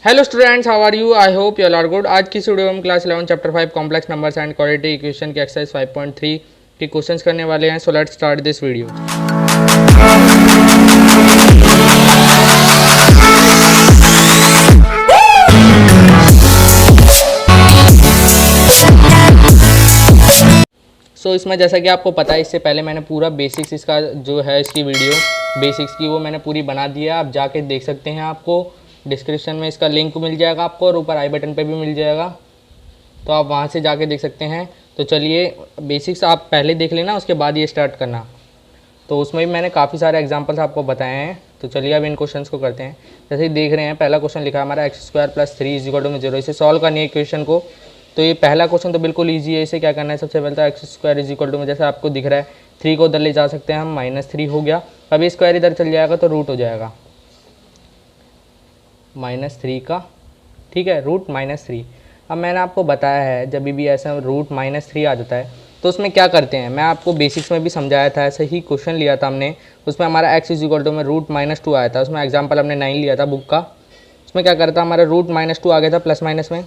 Hello students, how are you? I hope you are good. आज की video में class 11 chapter 5 complex numbers and quadratic equation के exercise 5.3 के questions करने वाले हैं। So let's start this video. So इसमें जैसा कि आपको पता है, इससे पहले मैंने पूरा बेसिक्स इसका जो है इसकी वीडियो बेसिक्स की वो मैंने पूरी बना दिया है। आप जाके देख सकते हैं, आपको डिस्क्रिप्शन में इसका लिंक मिल जाएगा आपको, और ऊपर आई बटन पे भी मिल जाएगा, तो आप वहाँ से जाके देख सकते हैं। तो चलिए, बेसिक्स आप पहले देख लेना, उसके बाद ये स्टार्ट करना। तो उसमें भी मैंने काफ़ी सारे एग्जांपल्स आपको बताए हैं। तो चलिए अब इन क्वेश्चंस को करते हैं। जैसे ही देख रहे हैं, पहला क्वेश्चन लिखा है हमारा x² + 3 = 0। इसे सॉल्व करनी है इक्वेशन को। तो ये पहला क्वेश्चन तो बिल्कुल ईजी है। इसे क्या करना है, सबसे पहले तो x² = जैसे आपको दिख रहा है 3 को उधर ले जा सकते हैं हम, -3 हो गया। अब ये स्क्वायर इधर चल जाएगा तो रूट हो जाएगा -3 का, ठीक है, रूट -3। अब मैंने आपको बताया है, जब भी ऐसा रूट -3 आ जाता है तो उसमें क्या करते हैं, मैं आपको बेसिक्स में भी समझाया था। ऐसे ही क्वेश्चन लिया था हमने, उसमें हमारा x = में रूट -2 आया था। उसमें एग्जाम्पल हमने 9 लिया था बुक का। उसमें क्या करता, हमारा रूट -2 आ गया था प्लस माइनस में।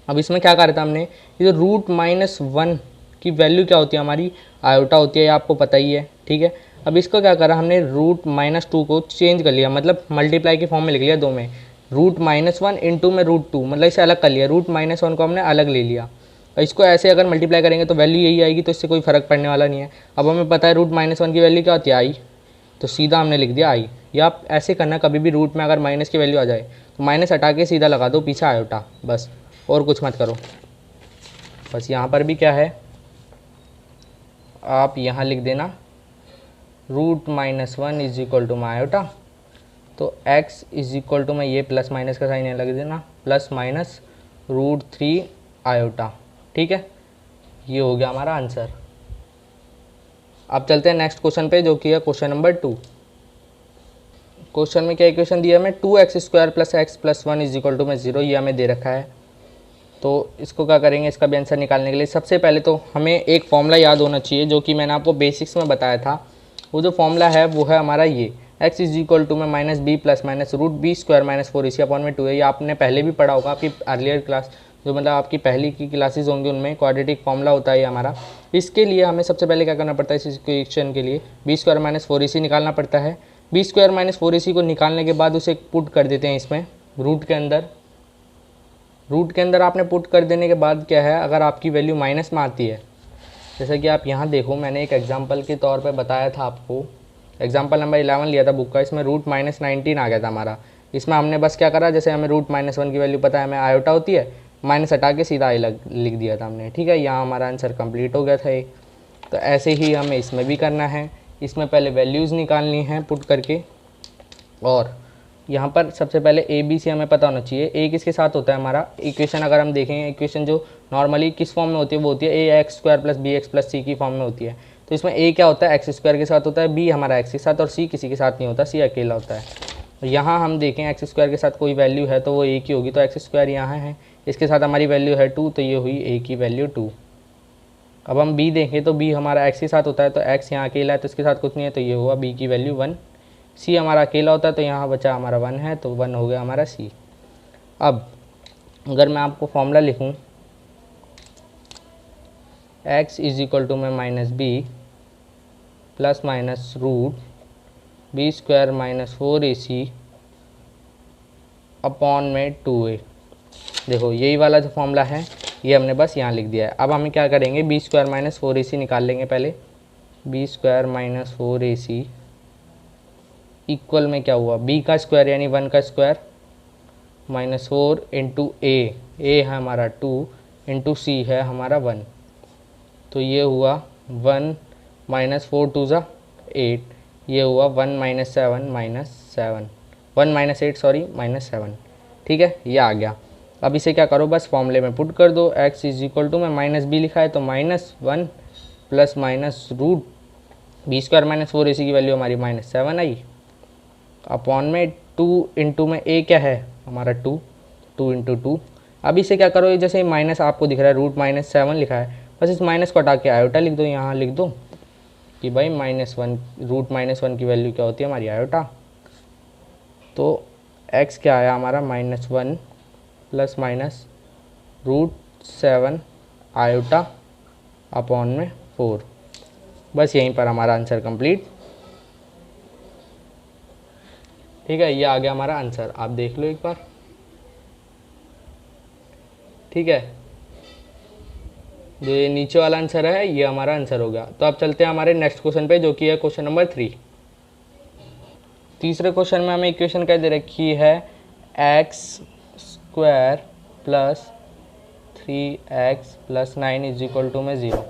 अब इसमें क्या करता हमने, ये जो रूट -1 की वैल्यू क्या होती है हमारी, आयोटा होती है, ये आपको पता ही है, ठीक है। अब इसको क्या करा हमने, रूट -2 को चेंज कर लिया, मतलब मल्टीप्लाई के फॉर्म में लिख लिया दो में, रूट -1 इंटू में √2, मतलब इसे अलग कर लिया। रूट -1 को हमने अलग ले लिया। और इसको ऐसे अगर मल्टीप्लाई करेंगे तो वैल्यू यही आएगी, तो इससे कोई फ़र्क पड़ने वाला नहीं है। अब हमें पता है रूट -1 की वैल्यू क्या होती है, आई, तो सीधा हमने लिख दिया आई। या आप ऐसे करना, कभी भी रूट में अगर माइनस की वैल्यू आ जाए तो माइनस हटा के सीधा लगा दो पीछे आयोटा, बस, और कुछ मत करो। बस यहाँ पर भी क्या है, आप यहाँ लिख देना रूट -1 = आयोटा। तो x में ये प्लस माइनस का साइन लग देना, ± √3 आयोटा, ठीक है। ये हो गया हमारा आंसर। अब चलते हैं नेक्स्ट क्वेश्चन पे, जो कि है क्वेश्चन नंबर 2। क्वेश्चन में क्या इक्वेशन दिया हमें, 2x² + x + 1 = 0, ये हमें दे रखा है। तो इसको क्या करेंगे, इसका भी आंसर निकालने के लिए सबसे पहले तो हमें एक फॉर्मूला याद होना चाहिए, जो कि मैंने आपको बेसिक्स में बताया था। वो जो फॉर्मूला है वो है हमारा ये, x = में -b ± √b² - 4ac/2 है। ये आपने पहले भी पढ़ा होगा, आपकी अर्लियर क्लास, जो मतलब आपकी पहली की क्लासेस होंगी, उनमें क्वाड्रेटिक फॉर्मूला होता है ये हमारा। इसके लिए हमें सबसे पहले क्या करना पड़ता है, इस इक्वेशन के लिए b² - 4ac निकालना पड़ता है। b² - 4ac को निकालने के बाद उसे पुट कर देते हैं इसमें रूट के अंदर। रूट के अंदर आपने पुट कर देने के बाद क्या है, अगर आपकी वैल्यू माइनस में आती है, जैसे कि आप यहाँ देखो, मैंने एक एग्जांपल के तौर पे बताया था आपको, एग्जांपल नंबर 11 लिया था बुक का। इसमें रूट -19 आ गया था हमारा। इसमें हमने बस क्या करा, जैसे हमें रूट -1 की वैल्यू पता है, हमें आयोटा होती है, माइनस हटा के सीधा आई लिख दिया था हमने, ठीक है। यहाँ हमारा आंसर कंप्लीट हो गया था ये। तो ऐसे ही हमें इसमें भी करना है। इसमें पहले वैल्यूज़ निकालनी है पुट करके, और यहाँ पर सबसे पहले ए बी सी हमें पता होना चाहिए। ए किसके साथ होता है हमारा, इक्वेशन अगर हम देखें, इक्वेशन जो नॉर्मली किस फॉर्म में होती है, वो होती है ax² + bx + c की फॉर्म में होती है। तो इसमें ए क्या होता है, x² के साथ होता है, बी हमारा x के साथ, और सी किसी के साथ नहीं होता, सी अकेला होता है। तो यहाँ हम देखें x² के साथ कोई वैल्यू है तो वो ए की होगी, तो x² यहाँ है, इसके साथ हमारी वैल्यू है 2, तो ये हुई ए की वैल्यू 2। अब हम बी देखें तो बी हमारा x के साथ होता है, तो x यहाँ अकेला है, तो इसके साथ कुछ नहीं है, तो ये हुआ बी की वैल्यू 1। सी हमारा अकेला होता है, तो यहाँ बचा हमारा 1 है, तो 1 हो गया हमारा सी। अब अगर मैं आपको फॉर्मूला लिखूँ, x = में -b ± √b² - 4ac अपॉन में 2a, देखो यही वाला जो फॉर्मूला है ये हमने बस यहाँ लिख दिया है। अब हमें क्या करेंगे, b² - 4ac निकाल लेंगे पहले। b² - 4ac इक्वल में क्या हुआ, b का स्क्वायर यानी 1 का स्क्वायर -4 इंटू ए है हमारा 2 इंटू सी है हमारा 1, तो ये हुआ 1 -4 2 ज़ा 8, ये हुआ 1 - 7 -7 1 - 8 सॉरी -7, ठीक है, ये आ गया। अब इसे क्या करो, बस फॉर्मूले में पुट कर दो। x = में -b लिखा है, तो -1 ± √b² - 4ac की वैल्यू हमारी -7 आई, अपॉन में 2 इंटू में a क्या है हमारा 2 इंटू 2। अब इसे क्या करो, जैसे माइनस आपको दिख रहा है रूट -7 लिखा है, बस इस माइनस को हटा के आयोटा लिख दो। यहाँ लिख दो कि भाई -1 रूट -1 की वैल्यू क्या होती है हमारी आयोटा। तो एक्स क्या आया हमारा -1 प्लस माइनस √7 आयोटा अपॉन में 4। बस यहीं पर हमारा आंसर कंप्लीट। ठीक है, ये आ गया हमारा आंसर, आप देख लो एक बार। ठीक है, जो ये नीचे वाला आंसर है ये हमारा आंसर हो गया। तो अब चलते हैं हमारे नेक्स्ट क्वेश्चन पे, जो कि है क्वेश्चन नंबर 3। तीसरे क्वेश्चन में हमें इक्वेशन क्या दे रखी है, x² plus 3x plus 9 is equal to में 0।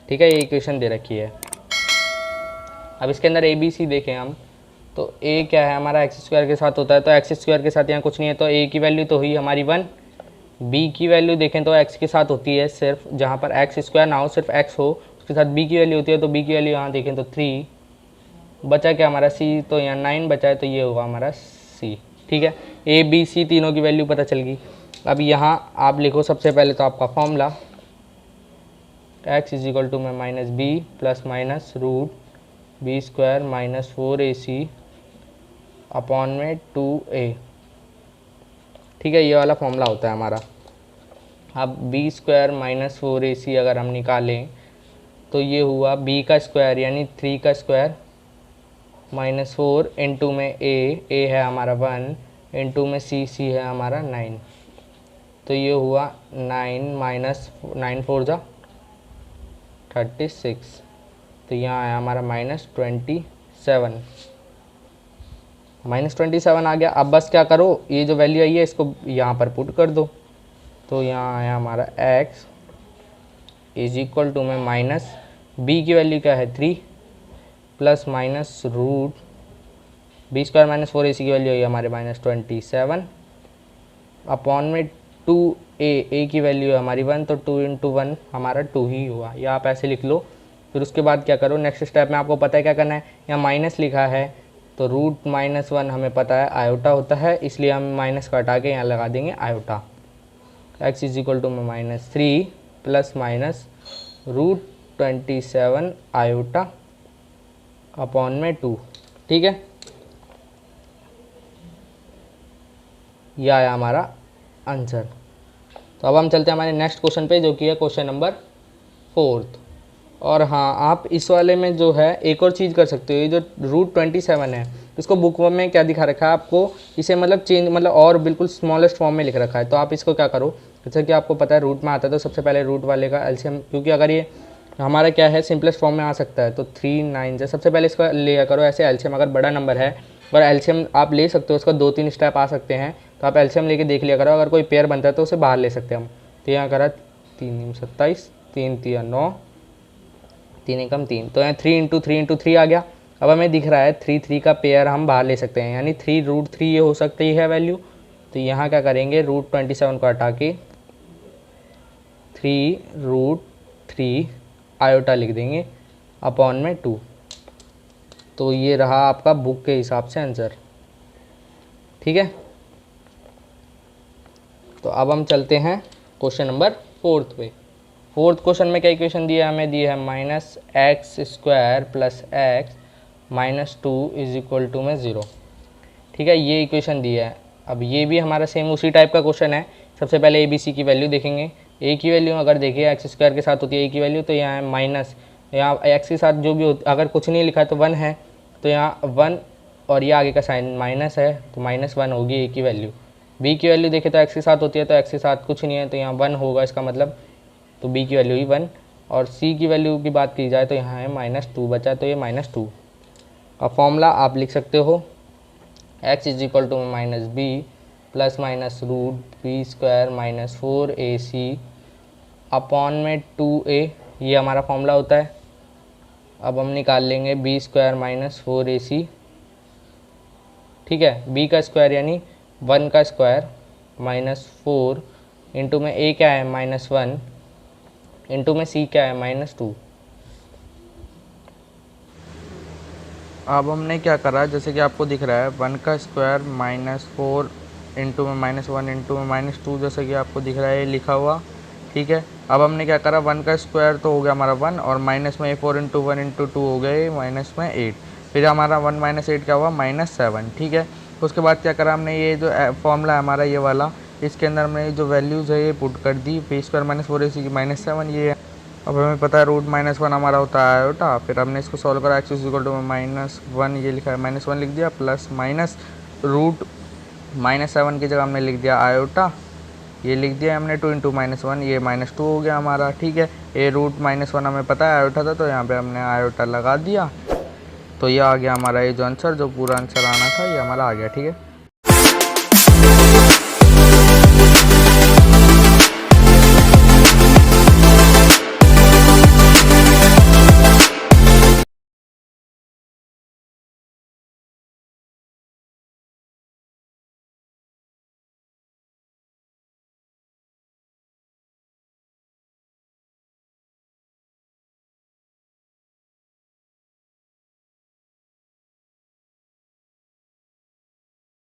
ठीक है, ये इक्वेशन दे रखी है। अब इसके अंदर ABC देखें हम, तो a क्या है हमारा x² के साथ होता है, तो x² के साथ यहाँ कुछ नहीं है, तो a की वैल्यू तो हुई हमारी 1। b की वैल्यू देखें तो x के साथ होती है सिर्फ, जहाँ पर x² ना हो सिर्फ x हो, उसके साथ b की वैल्यू होती है, तो b की वैल्यू यहाँ देखें तो 3। बचा क्या हमारा c, तो यहाँ 9 बचा है, तो ये होगा हमारा c। ठीक है, a b c तीनों की वैल्यू पता चल गई। अब यहाँ आप लिखो सबसे पहले तो आपका formula x is equal to में -b plus minus √b² minus 4ac upon में 2a। ठीक है, ये वाला फॉर्मूला होता है हमारा। अब b² माइनस 4ac अगर हम निकालें तो ये हुआ b का स्क्वायर यानी 3 का स्क्वायर माइनस 4 इंटू में a है हमारा 1 इंटू में c है हमारा 9। तो ये हुआ 9 माइनस 9 4 जा 36। तो यहाँ आया हमारा -27। -27 आ गया। अब बस क्या करो, ये जो वैल्यू आई है इसको यहाँ पर पुट कर दो। तो यहाँ आया हमारा x इज इक्वल टू में माइनस b की वैल्यू क्या है 3 plus minus √b² minus 4ac की वैल्यू है हमारे -27 अपॉन में 2a की वैल्यू है हमारी 1, तो 2 इंटू 1 हमारा 2 ही हुआ। या आप ऐसे लिख लो। फिर उसके बाद क्या करो, नेक्स्ट स्टेप में आपको पता है क्या करना है, यहाँ माइनस लिखा है तो √-1 हमें पता है आयोटा होता है, इसलिए हम माइनस का हटा के यहाँ लगा देंगे iota. x is equal to में -3 प्लस माइनस √27 आयोटा अपॉन में 2। ठीक है, यह आया हमारा आंसर। तो अब हम चलते हैं हमारे नेक्स्ट क्वेश्चन पे, जो कि है क्वेश्चन नंबर 4। और हाँ, आप इस वाले में जो है एक और चीज़ कर सकते हो। ये जो √27 है इसको बुक में क्या दिखा रखा है आपको, इसे मतलब चेंज मतलब और बिल्कुल स्मॉलेस्ट फॉर्म में लिख रखा है। तो आप इसको क्या करो, जैसे कि आपको पता है रूट में आता है तो सबसे पहले रूट वाले का एलसीएम, क्योंकि अगर ये हमारा क्या है सिंपलेस्ट फॉर्म में आ सकता है, तो 3 9 से सबसे पहले इसका लिया करो ऐसे एलसीएम। अगर बड़ा नंबर है और एलसीएम आप ले सकते हो, उसका 2-3 स्टेप आ सकते हैं, तो आप एलसीएम लेके देख लिया करो। अगर कोई पेयर बनता है तो उसे बाहर ले सकते हैं हम। तो यहाँ करा 3 27, 3 3 9, 3 एकम 3, तो यहाँ 3 इंटू 3 इंटू 3 आ गया। अब हमें दिख रहा है 3 3 का पेयर हम बाहर ले सकते हैं, यानी 3 √3 ये हो सकती है वैल्यू। तो यहाँ क्या करेंगे, √27 को हटा के 3 √3 आयोटा लिख देंगे अपॉन में 2। तो ये रहा आपका बुक के हिसाब से आंसर। ठीक है, तो अब हम चलते हैं क्वेश्चन नंबर 4 पे। 4th क्वेश्चन में क्या इक्वेशन दी है, हमें दी है -x² plus x minus 2 is equal to में 0। ठीक है, ये इक्वेशन दी है। अब ये भी हमारा सेम उसी टाइप का क्वेश्चन है। सबसे पहले ABC की वैल्यू देखेंगे। a की वैल्यू अगर देखिए x² के साथ होती है a की वैल्यू, तो यहाँ है माइनस, यहाँ x के साथ जो भी अगर कुछ नहीं लिखा है तो 1 है, तो यहाँ 1 और ये आगे का साइन माइनस है, तो -1 होगी a की वैल्यू। b की वैल्यू देखें तो x के साथ होती है, तो x के साथ कुछ नहीं है, तो यहाँ 1 होगा इसका मतलब, तो b की वैल्यू ही 1। और c की वैल्यू की बात की जाए तो यहाँ है -2 बचा, तो ये -2। अब फॉर्मूला आप लिख सकते हो x is equal to -b plus minus √b² minus 4ac upon में 2a, ये हमारा फॉर्मूला होता है। अब हम निकाल लेंगे b² माइनस 4ac। ठीक है, b का स्क्वायर यानी 1 का स्क्वायर माइनस 4 इंटू में a क्या है -1 इंटू में c क्या है -2। अब हमने क्या करा, जैसे कि आपको दिख रहा है 1 का स्क्वायर -4 इंटू में -1 इंटू में -2, जैसे कि आपको दिख रहा है लिखा हुआ। ठीक है, अब हमने क्या करा, 1 का स्क्वायर तो हो गया हमारा 1 और माइनस में 4 इंटू 1 इंटू 2 हो गए -8। फिर हमारा 1 - 8 क्या हुआ -7। ठीक है, उसके बाद क्या करा हमने, ये जो फॉर्मूला है हमारा ये वाला, इसके अंदर हमने जो वैल्यूज़ है ये पुट कर दी, पी स्क्वायर माइनस 4ac की -7 ये है। अब हमें पता है √-1 हमारा होता है आयोटा। फिर हमने इसको सॉल्व करा, x इक्वल टू -1 ये लिखा है, -1 लिख दिया, प्लस माइनस √-7 की जगह हमने लिख दिया आयोटा, ये लिख दिया हमने 2 × -1, ये -2 हो गया हमारा। ठीक है, ये √-1 हमें पता है आयोटा था, तो यहाँ पे हमने आयोटा लगा दिया। तो ये आ गया हमारा ये जो आंसर, जो पूरा आंसर आना था ये हमारा आ गया। ठीक है।